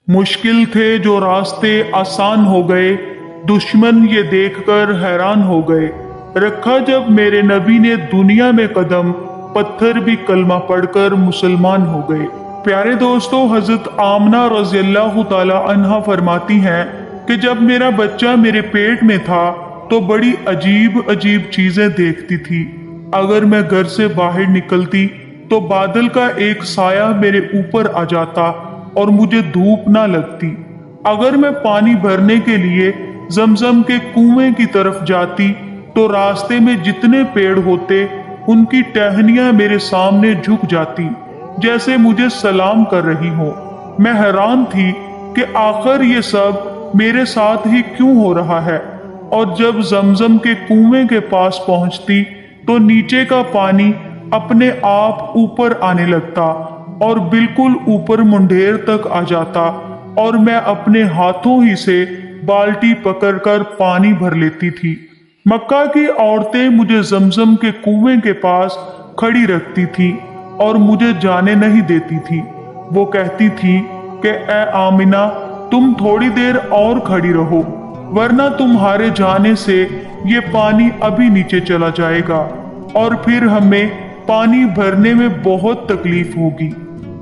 मुश्किल थे जो रास्ते आसान हो गए, दुश्मन ये देखकर हैरान हो गए। रखा जब मेरे नबी ने दुनिया में कदम, पत्थर भी कलमा पढ़कर मुसलमान हो गए। प्यारे दोस्तों, हजरत आमना रज़ियल्लाहु ताला अन्हा फरमाती हैं कि जब मेरा बच्चा मेरे पेट में था तो बड़ी अजीब अजीब चीजें देखती थी। अगर मैं घर से बाहर निकलती तो बादल का एक साया मेरे ऊपर आ जाता और मुझे धूप ना लगती। अगर मैं पानी भरने के लिए जमजम के कुएं की तरफ जाती तो रास्ते में जितने पेड़ होते उनकी टहनियां मेरे सामने झुक जाती, जैसे मुझे सलाम कर रही हो। मैं हैरान थी कि आखिर ये सब मेरे साथ ही क्यों हो रहा है। और जब जमजम के कुएं के पास पहुंचती तो नीचे का पानी अपने आप ऊपर आने लगता और बिल्कुल ऊपर मुंडेर तक आ जाता, और मैं अपने हाथों ही से बाल्टी पकड़कर पानी भर लेती थी। मक्का की औरतें मुझे जमजम के कुएं के पास खड़ी रखती थी और मुझे जाने नहीं देती थी। वो कहती थी कि ए आमिना, तुम थोड़ी देर और खड़ी रहो, वरना तुम्हारे जाने से ये पानी अभी नीचे चला जाएगा और फिर हमें पानी भरने में बहुत तकलीफ होगी।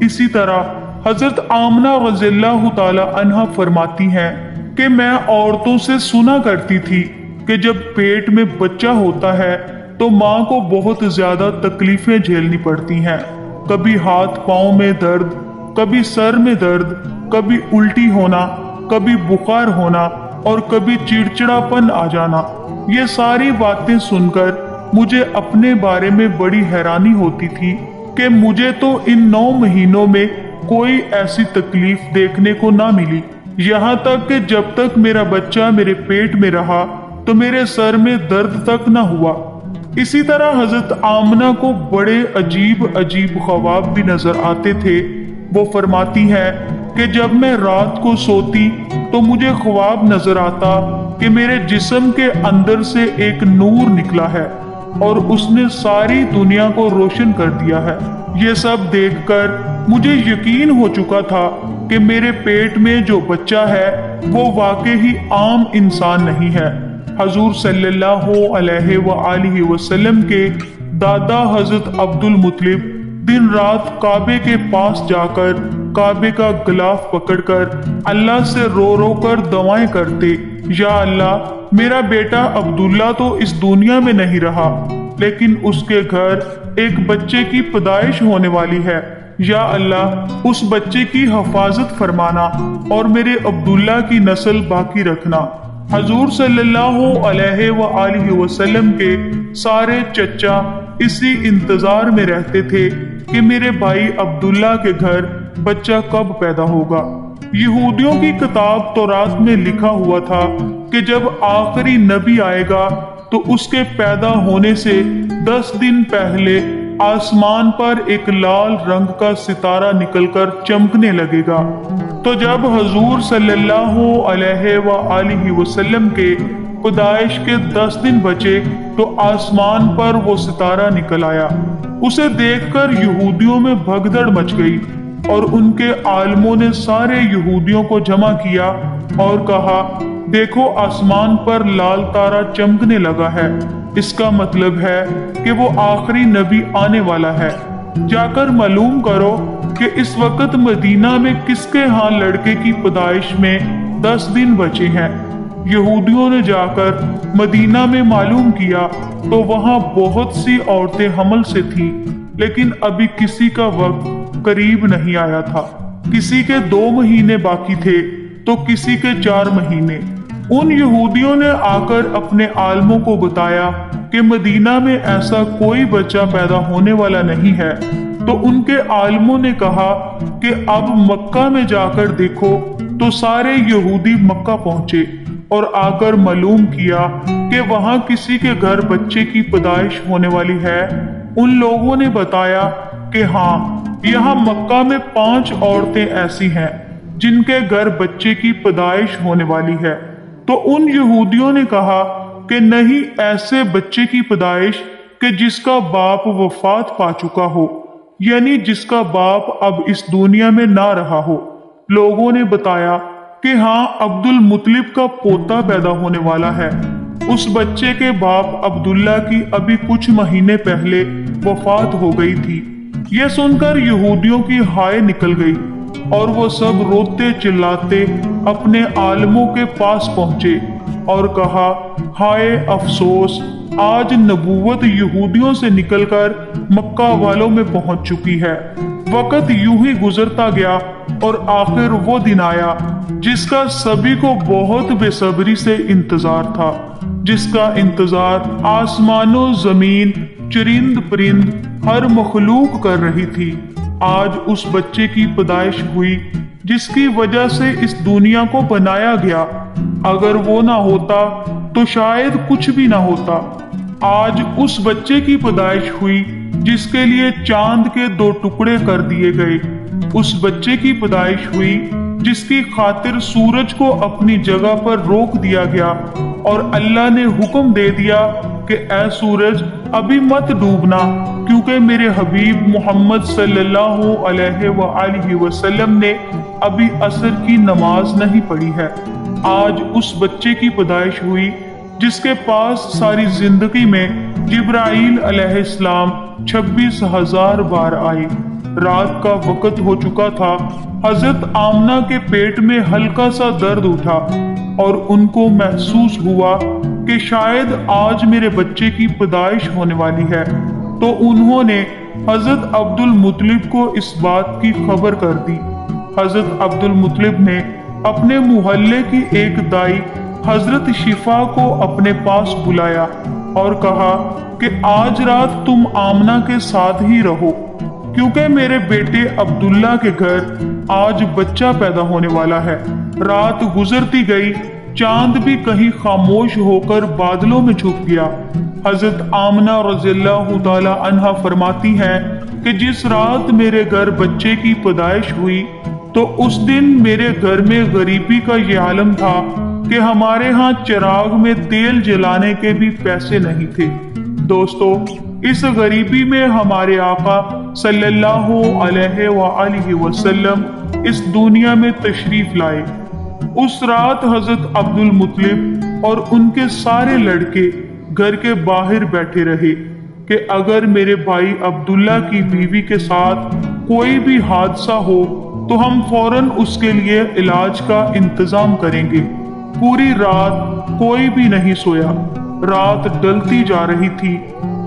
इसी तरह हजरत आमना रज़ियल्लाहु ताला अन्हा फरमाती हैं कि मैं औरतों से सुना करती थी कि जब पेट में बच्चा होता है तो माँ को बहुत ज्यादा तकलीफें झेलनी पड़ती हैं। कभी हाथ पांव में दर्द, कभी सर में दर्द, कभी उल्टी होना, कभी बुखार होना और कभी चिड़चिड़ापन आ जाना। ये सारी बातें सुनकर मुझे अपने बारे में बड़ी हैरानी होती थी कि मुझे तो इन 9 महीनों में कोई ऐसी तकलीफ देखने को ना मिली। यहाँ तक कि जब तक मेरा बच्चा मेरे पेट में रहा तो मेरे सर में दर्द तक ना हुआ। इसी तरह हजरत आमना को बड़े अजीब अजीब ख्वाब भी नजर आते थे। वो फरमाती हैं कि जब मैं रात को सोती तो मुझे ख्वाब नजर आता कि मेरे जिस्म के अंदर से एक नूर निकला है और उसने सारी दुनिया को रोशन कर दिया है। ये सब देखकर मुझे यकीन हो चुका था कि मेरे पेट में जो बच्चा है वो वाकई ही आम इंसान नहीं है। हजूर सल्लल्लाहु अलैहि वसल्लम के दादा हजरत अब्दुल मुत्तलिब दिन रात काबे के पास जाकर काबे का गिलाफ पकड़कर अल्लाह से रो रो कर दुआएं करते, या अल्लाह, मेरा बेटा अब्दुल्ला तो इस दुनिया में नहीं रहा, लेकिन उसके घर एक बच्चे की पैदाइश होने वाली है। या अल्लाह, उस बच्चे की हिफाजत फरमाना और मेरे अब्दुल्ला की नस्ल बाकी रखना। हजूर सल्लल्लाहु अलैहि वसल्लम के सारे चचा इसी इंतजार में रहते थे कि मेरे भाई अब्दुल्ला के घर बच्चा कब पैदा होगा। यहूदियों की किताब तौरात में लिखा हुआ था कि जब आखिरी नबी आएगा तो उसके पैदा होने से 10 दिन पहले आसमान पर एक लाल रंग का सितारा निकलकर चमकने लगेगा। तो जब हजूर सल्लल्लाहु अलैहि वसल्लम के पैदाइश के 10 दिन बचे तो आसमान पर वो सितारा निकल आया। उसे देखकर यहूदियों में भगदड़ मच गई और उनके आलमों ने सारे यहूदियों को जमा किया और कहा, देखो, आसमान पर लाल तारा चमकने लगा है। इसका मतलब है कि वो आखिरी नबी आने वाला है। जाकर मालूम करो कि इस वक्त मदीना में किसके यहाँ लड़के की पैदाइश में 10 दिन बचे हैं। यहूदियों ने जाकर मदीना में मालूम किया तो वहाँ बहुत सी औरतें हमल से थीं, लेकिन अभी किसी का वक्त करीब नहीं आया था। किसी के 2 महीने बाकी थे तो किसी के 4 महीने। उन यहूदियों ने आकर अपने आलमों को बताया कि मदीना में ऐसा कोई बच्चा पैदा होने वाला नहीं है। तो उनके आलमों ने कहा कि अब मक्का में जाकर देखो। तो सारे यहूदी मक्का पहुंचे और आकर मालूम किया कि वहां किसी के घर बच्चे की पैदाइश होने वाली है। उन लोगों ने बताया कि हाँ, यहाँ मक्का में 5 औरतें ऐसी हैं जिनके घर बच्चे की पैदाइश होने वाली है। तो उन यहूदियों ने कहा कि नहीं, ऐसे बच्चे की पैदाइश कि जिसका बाप वफात पा चुका हो, यानी जिसका बाप अब इस दुनिया में ना रहा हो। लोगों ने बताया कि हाँ, अब्दुल मुतलिब का पोता पैदा होने वाला है। उस बच्चे के बाप अब्दुल्ला की अभी कुछ महीने पहले वफात हो गई थी। यह सुनकर यहूदियों की हाय निकल गई और वो सब रोते चिल्लाते अपने आलमों के पास पहुंचे और कहा, हाय अफसोस, आज नबूवत यहूदियों से निकलकर मक्का वालों में पहुंच चुकी है। वक्त यूं ही गुजरता गया और आखिर वो दिन आया जिसका सभी को बहुत बेसब्री से इंतजार था, जिसका इंतजार आसमानों जमीन चरिंद परिंद हर मखलूक कर रही थी। आज उस बच्चे की पैदाइश हुई जिसकी वजह से इस दुनिया को बनाया गया। अगर वो ना होता तो शायद कुछ भी ना होता। आज उस बच्चे की पैदाइश हुई जिसके लिए चांद के 2 टुकड़े कर दिए गए। उस बच्चे की पैदाइश हुई जिसकी खातिर सूरज को अपनी जगह पर रोक दिया गया और अल्लाह ने हुक्म दे दिया कि ऐ सूरज अभी मत डूबना, क्योंकि मेरे हबीब मोहम्मद सल्लल्लाहु अलैहि वसल्लम ने अभी असर की नमाज नहीं पढ़ी है। आज उस बच्चे की पैदाइश हुई जिसके पास सारी जिंदगी में जिब्राइल अलैहिस्सलाम 26,000 बार आए। रात का वक्त हो चुका था। हजरत आमना के पेट में हल्का सा दर्द उठा और उनको महसूस हुआ कि शायद आज मेरे बच्चे की पैदाइश होने वाली है। तो उन्होंने हजरत अब्दुल मुतलिब को इस बात की खबर कर दी। हजरत अब्दुल मुतलिब ने अपने मुहल्ले की एक दाई हजरत शिफा को अपने पास बुलाया और कहा कि आज रात तुम आमना के साथ ही रहो, क्योंकि मेरे बेटे अब्दुल्ला के घर आज बच्चा पैदा होने वाला है। रात गुजरती गई, चांद भी कहीं खामोश होकर बादलों में छुप गया। हजरत आमना रज़ियल्लाहु ताला अन्हा फरमाती हैं कि जिस रात मेरे घर बच्चे की पैदाइश हुई तो उस दिन मेरे घर में गरीबी का ये आलम था कि हमारे यहाँ चिराग में तेल जलाने के भी पैसे नहीं थे। दोस्तों, इस गरीबी में हमारे आका सल्लल्लाहु अलैहि वसल्लम इस दुनिया में तशरीफ लाए। उस रात हजरत अब्दुल मुतलिब और उनके सारे लड़के घर के बाहर बैठे रहे कि अगर मेरे भाई अब्दुल्ला की बीवी के साथ कोई भी हादसा हो तो हम फौरन उसके लिए इलाज का इंतजाम करेंगे। पूरी रात कोई भी नहीं सोया। रात ढलती जा रही थी,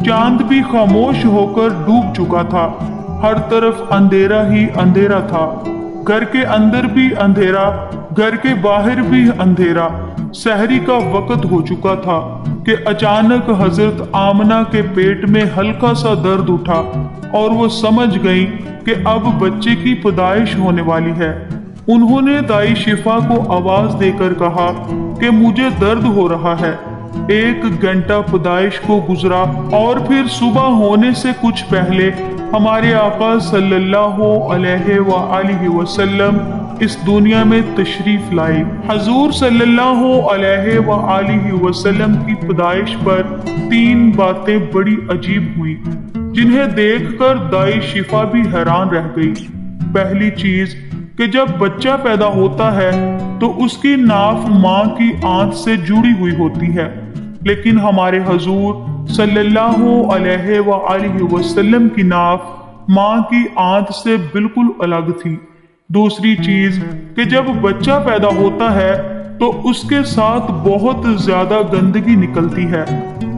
चांद भी खामोश होकर डूब चुका था। हर तरफ अंधेरा ही अंधेरा था। घर के अंदर भी अंधेरा, घर के बाहर भी अंधेरा। सहरी का वक्त हो चुका था कि अचानक हजरत आमना के पेट में हल्का सा दर्द उठा और वो समझ गई कि अब बच्चे की पैदाइश होने वाली है। उन्होंने दाई शिफा को आवाज देकर कहा कि मुझे दर्द हो रहा है। 1 घंटा पैदाइश को गुजरा और फिर सुबह होने से कुछ पहले हमारे आका सल्लल्लाहु अलैहि वसल्लम इस दुनिया में तशरीफ लाए। हजूर सल्लल्लाहु अलैहि वसल्लम की पैदाइश पर 3 बातें बड़ी अजीब हुई, जिन्हें देखकर दाई शिफा भी हैरान रह गई। पहली चीज कि जब बच्चा पैदा होता है तो उसकी नाफ माँ की आंत से जुड़ी हुई होती है, लेकिन हमारे हजूर सल्लल्लाहु अलैहि वसल्लम की नाफ माँ की आंत से बिल्कुल अलग थी। दूसरी चीज कि जब बच्चा पैदा होता है तो उसके साथ बहुत ज्यादा गंदगी निकलती है,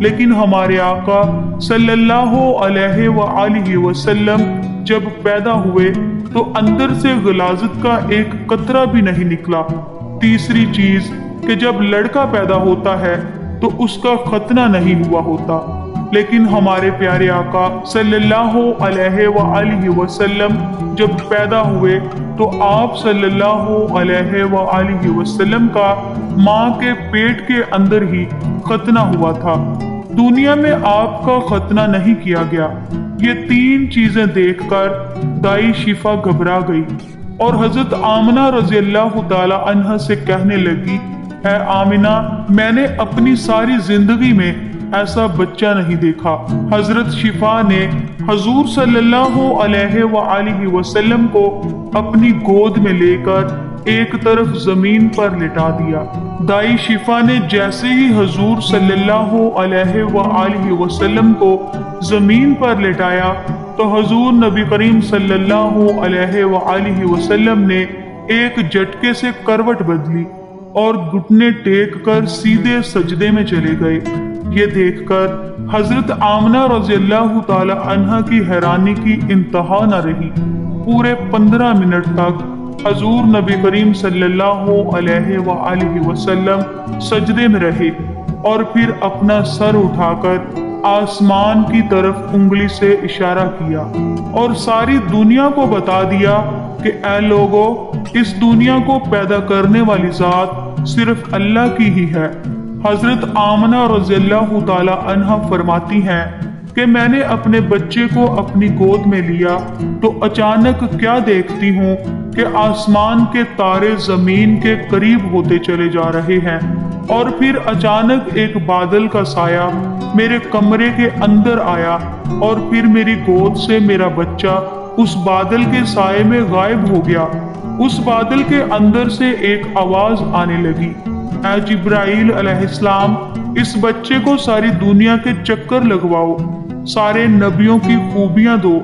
लेकिन हमारे आका सल्लल्लाहु अलैहि वसल्लम जब पैदा हुए तो अंदर से गलाजत का एक कतरा भी नहीं निकला। तीसरी चीज कि जब लड़का पैदा होता है तो उसका खतना नहीं हुआ होता, लेकिन हमारे प्यारे आका सल्लल्लाहु अलैहि वसल्लम जब पैदा हुए तो आप सल्लल्लाहु अलैहि वसल्लम का माँ के पेट के अंदर ही खतना हुआ था। दुनिया में आपका खतना नहीं किया गया। ये 3 चीजें देखकर दाई शिफा घबरा गई और हजरत आमना रज़ियल्लाहु ताला अन्हा से कहने लगी اے آمنہ، میں نے اپنی ساری زندگی میں ایسا بچہ نہیں دیکھا۔ حضرت شفا نے حضور صلی اللہ علیہ وآلہ وسلم کو اپنی گود میں لے کر ایک طرف زمین پر لٹا دیا۔ دائی شفا نے جیسے ہی حضور صلی اللہ علیہ وآلہ وسلم کو زمین پر لٹایا تو حضور نبی کریم صلی اللہ علیہ وآلہ وسلم نے ایک جھٹکے سے کروٹ بدلی اور گھٹنے ٹیک کر سیدھے سجدے میں چلے گئے۔ یہ دیکھ کر حضرت آمنہ رضی اللہ تعالی عنہ کی حیرانی کی انتہا نہ رہی۔ پورے 15 منٹ تک حضور نبی کریم صلی اللہ علیہ وآلہ وسلم سجدے میں رہے اور پھر اپنا سر اٹھا کر آسمان کی طرف انگلی سے اشارہ کیا اور ساری دنیا کو بتا دیا کہ اے لوگو، اس دنیا کو پیدا کرنے والی ذات صرف اللہ کی ہی ہے۔ حضرت آمنہ رضی اللہ تعالی عنہ فرماتی ہیں کہ میں نے اپنے بچے کو اپنی گود میں لیا تو اچانک کیا دیکھتی ہوں کہ آسمان کے تارے زمین کے قریب ہوتے چلے جا رہے ہیں، اور پھر اچانک ایک بادل کا سایہ میرے کمرے کے اندر آیا اور پھر میری گود سے میرا بچہ اس بادل کے سائے میں غائب ہو گیا۔ اس بادل کے اندر سے ایک آواز آنے لگی، اے جبرائیل علیہ السلام، اس بچے کو ساری دنیا کے چکر لگواؤ، سارے نبیوں کی خوبیاں دو،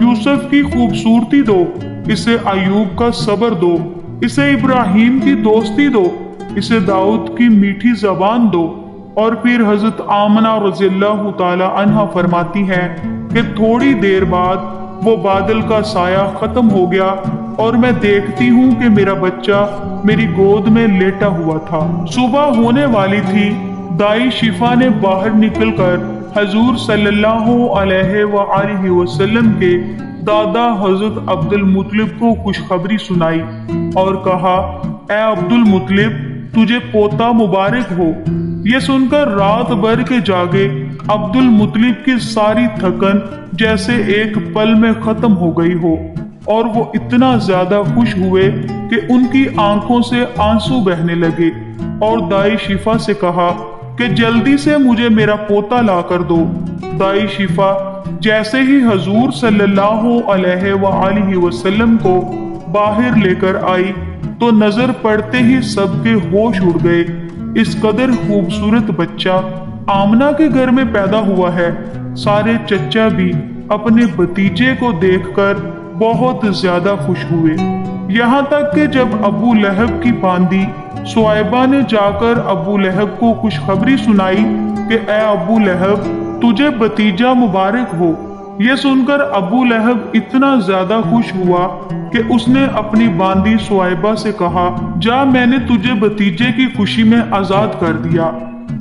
یوسف کی خوبصورتی دو، اسے ایوب کا صبر دو، اسے ابراہیم کی دوستی دو، اسے داؤد کی میٹھی زبان دو۔ اور پھر حضرت آمنہ رضی اللہ تعالی عنہ فرماتی ہیں کہ تھوڑی دیر بعد وہ بادل کا سایہ ختم ہو گیا اور میں دیکھتی ہوں کہ میرا بچہ میری گود میں لیٹا ہوا تھا۔ صبح ہونے والی تھی۔ دائی شفا نے باہر نکل کر حضور صلی اللہ علیہ وآلہ وسلم کے دادا حضرت عبد المطلب کو خوشخبری سنائی اور کہا، اے عبد المطلب، تجھے پوتا مبارک ہو۔ یہ سن کر رات بھر کے جاگے عبد المطلب کی ساری تھکن جیسے ایک پل میں ختم ہو گئی ہو، اور وہ اتنا زیادہ خوش ہوئے کہ ان کی آنکھوں سے آنسو بہنے لگے، اور دائی شفا سے کہا کہ جلدی سے مجھے میرا پوتا لا کر دو۔ دائی شفا جیسے ہی حضور صلی اللہ علیہ وآلہ وسلم کو باہر لے کر آئی تو نظر پڑتے ہی سب کے ہوش اڑ گئے۔ اس قدر خوبصورت بچہ آمنہ کے گھر میں پیدا ہوا ہے۔ سارے چچا بھی اپنے بھتیجے کو دیکھ کر بہت زیادہ خوش ہوئے، یہاں تک کہ جب ابو لہب کی باندی سوائبہ نے جا کر ابو لہب کو خوشخبری سنائی کہ اے ابو لہب، تجھے بھتیجا مبارک ہو، یہ سن کر ابو لہب اتنا زیادہ خوش ہوا کہ اس نے اپنی باندی سوائبہ سے کہا، جا، میں نے تجھے بھتیجے کی خوشی میں آزاد کر دیا۔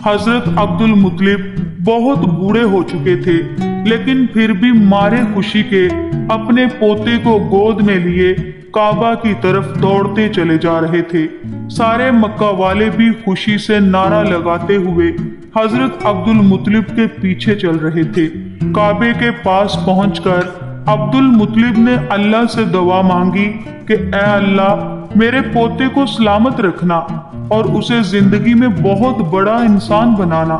حضرت عبد المطلب بہت بوڑھے ہو چکے تھے، لیکن پھر بھی مارے خوشی کے اپنے پوتے کو گود میں لیے کعبہ کی طرف دوڑتے چلے جا رہے تھے۔ سارے مکہ والے بھی خوشی سے نعرہ لگاتے ہوئے حضرت عبد المطلب کے پیچھے چل رہے تھے۔ کعبے کے پاس پہنچ کر عبد المطلب نے اللہ سے دعا مانگی کہ اے اللہ، میرے پوتے کو سلامت رکھنا اور اسے زندگی میں بہت بڑا انسان بنانا۔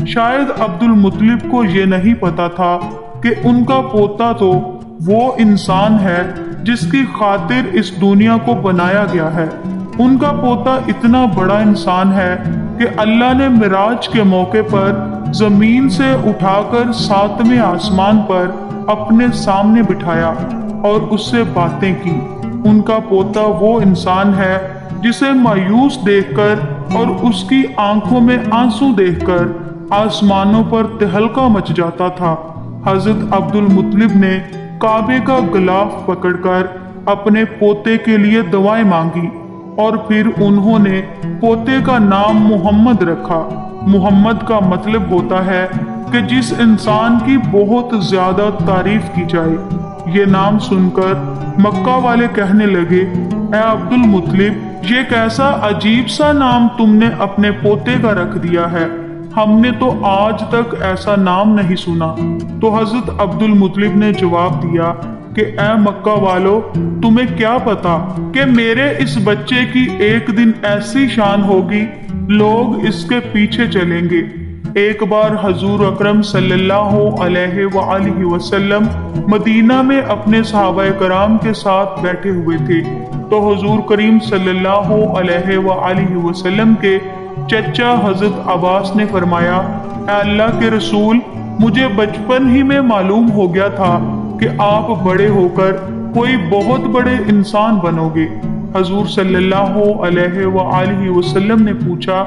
شاید عبد المطلب کو یہ نہیں پتا تھا کہ ان کا پوتا تو وہ انسان ہے جس کی خاطر اس دنیا کو بنایا گیا ہے۔ ان کا پوتا اتنا بڑا انسان ہے کہ اللہ نے معراج کے موقع پر زمین سے اٹھا کر 7ویں آسمان پر اپنے سامنے بٹھایا اور اس سے باتیں کی۔ ان کا پوتا وہ انسان ہے جسے مایوس دیکھ کر اور اس کی آنکھوں میں آنسو دیکھ کر آسمانوں پر تہلکہ مچ جاتا تھا۔ حضرت عبد المطلب نے کعبے کا غلاف پکڑ کر اپنے پوتے کے لیے دعائیں مانگی، اور پھر انہوں نے پوتے کا نام محمد رکھا۔ محمد کا مطلب ہوتا ہے کہ جس انسان کی بہت زیادہ تعریف کی جائے۔ یہ نام سن کر مکہ والے کہنے لگے، اے عبد المطلب، یہ کیسا عجیب سا نام تم نے اپنے پوتے کا رکھ دیا ہے، ہم نے تو آج تک ایسا نام نہیں سنا۔ تو حضرت عبد المطلب نے جواب دیا کہ اے مکہ والو، تمہیں کیا پتا کہ میرے اس بچے کی ایک دن ایسی شان ہوگی लोग इसके पीछे चलेंगे। एक बार हजूर अकरम सल्लल्लाहु अलैहि वसल्लम मदीना में अपने सहाबाए कराम के साथ बैठे हुए थे, तो हुजूर करीम सल्लल्लाहु अलैहि वसल्लम के चचा हजरत अब्बास ने फरमाया, ऐ अल्लाह के रसूल, मुझे बचपन ही में मालूम हो गया था कि आप बड़े होकर कोई बहुत बड़े इंसान बनोगे। हजूर सल्लल्लाहु अलैहि वसल्लम ने पूछा,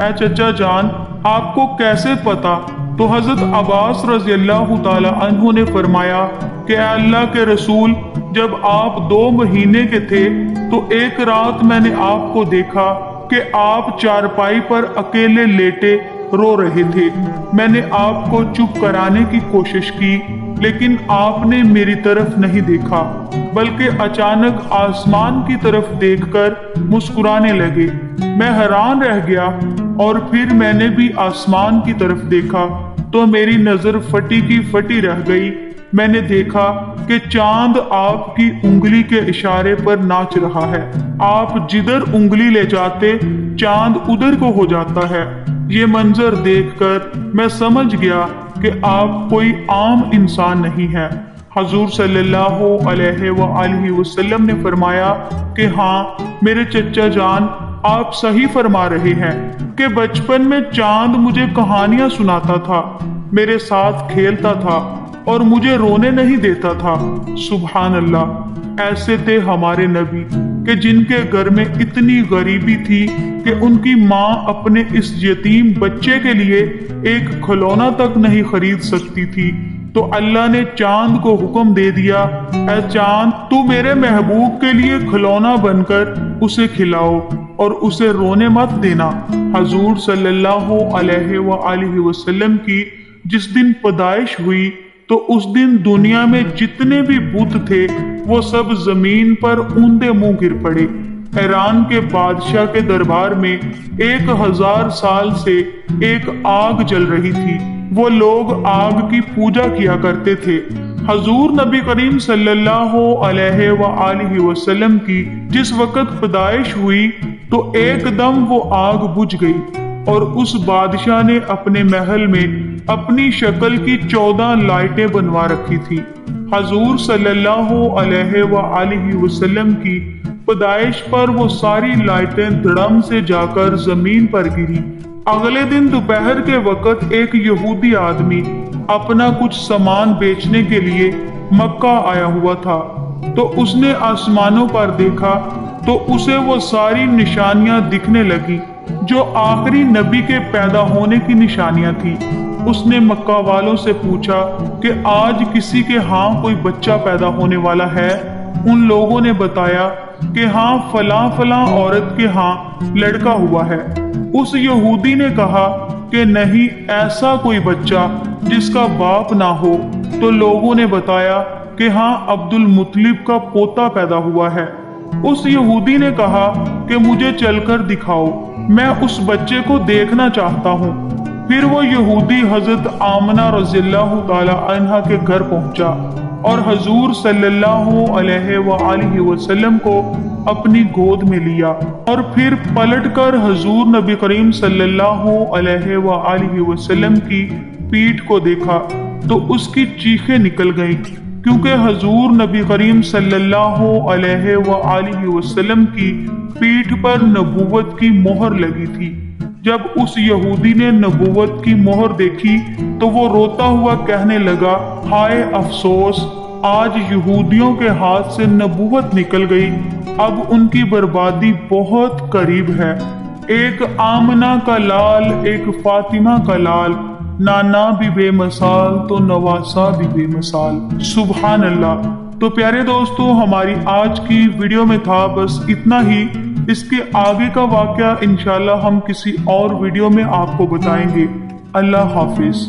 ऐ चचा जान, आपको कैसे पता? तो हजरत अब्बास रज़ियल्लाहु ताला अन्हु ने फरमाया कि अल्लाह के रसूल, जब आप 2 महीने के थे तो एक रात मैंने आपको देखा कि आप चारपाई पर अकेले लेटे रो रहे थे। मैंने आपको चुप कराने की कोशिश की, लेकिन आपने मेरी तरफ नहीं देखा, बल्कि अचानक आसमान की तरफ देखकर मुस्कुराने लगे। मैं हैरान रह गया और फिर मैंने भी आसमान की तरफ देखा तो मेरी नजर फटी की फटी रह गई। मैंने देखा कि चांद आपकी उंगली के इशारे पर नाच रहा है। आप जिधर उंगली ले जाते चांद उधर को हो जाता है। ये मंजर देखकर मैं समझ गया कि आप कोई आम इंसान नहीं है। हजूर सल्लल्लाहु अलैहि वसल्लम ने फरमाया कि हाँ मेरे चचा जान, आप सही फरमा रहे हैं कि बचपन में चांद मुझे कहानियां सुनाता था, मेरे साथ खेलता था और मुझे रोने नहीं देता था। सुभान अल्लाह, ऐसे थे हमारे नबी कि जिनके घर में इतनी गरीबी थी कि उनकी माँ अपने इस यतीम बच्चे के लिए एक खिलौना तक नहीं खरीद सकती थी, तो अल्लाह ने चांद को हुक्म दे दिया, ऐ चांद, तू मेरे महबूब के लिए खिलौना बनकर उसे खिलाओ और उसे रोने मत देना। हजूर सल्लल्लाहु अलैहि वसल्लम की जिस दिन पैदाइश हुई तो उस दिन दुनिया में जितने भी बुत थे वो सब जमीन पर ऊंधे मुंह गिर पड़े। ईरान के बादशाह के दरबार में 1000 साल से एक आग जल रही थी। वो लोग आग की पूजा किया करते थे। हजूर नबी करीम सल्लल्लाहु अलैहि वसल्लम की जिस वक़्त पैदाइश हुई तो एकदम वो आग बुझ गई और उस बादशाह ने अपने महल में अपनी शक्ल की 14 लाइटें बनवा रखी थी। हजूर सल्लल्लाहु अलैहि वसल्लम की पैदाइश पर वो सारी लाइटें धड़म से जाकर जमीन पर गिरी। अगले दिन दोपहर के वक्त एक यहूदी आदमी अपना कुछ सामान बेचने के लिए मक्का आया हुआ था, तो उसने आसमानों पर देखा तो उसे वो सारी निशानियां दिखने लगी जो आखिरी नबी के पैदा होने की निशानियां थी। उसने मक्का वालों से पूछा कि आज किसी के यहाँ कोई बच्चा पैदा होने वाला है? उन लोगों ने बताया कि हाँ, फलां फलां औरत के यहाँ लड़का हुआ है। उस यहूदी ने कहा कि नहीं, ऐसा कोई बच्चा जिसका बाप ना हो। तो लोगों ने बताया कि हाँ, अब्दुल मुत्तलिब का पोता पैदा हुआ है। उस यहूदी ने कहा कि मुझे चलकर दिखाओ, मैं उस बच्चे को देखना चाहता हूँ। फिर वो यहूदी हजरत आमना रज़ियल्लाहु ताला अन्हा के घर पहुंचा और हजूर सल्लल्लाहु अलैहि वसल्लम को अपनी गोद में लिया और फिर पलटकर हजूर नबी करीम सल्लल्लाहु अलैहि वसल्लम की पीठ को देखा तो उसकी चीखें निकल गईं, क्योंकि हजूर नबी करीम सल्लल्लाहु अलैहि वसल्लम की पीठ पर नबूवत की मोहर लगी थी। जब उस यहूदी ने नबूवत की मोहर देखी तो वो रोता हुआ कहने लगा, हाय अफसोस, आज यहूदियों के हाथ से नबूवत निकल गई, अब उनकी बर्बादी बहुत करीब है। एक आमना का लाल, एक फातिमा का लाल, नाना भी बेमिसाल तो नवासा भी बेमिसाल। सुभान अल्लाह। तो प्यारे दोस्तों, हमारी आज की वीडियो में था बस इतना ही। इसके आगे का वाकया इंशाल्लाह हम किसी और वीडियो में आपको बताएंगे। अल्लाह हाफिज।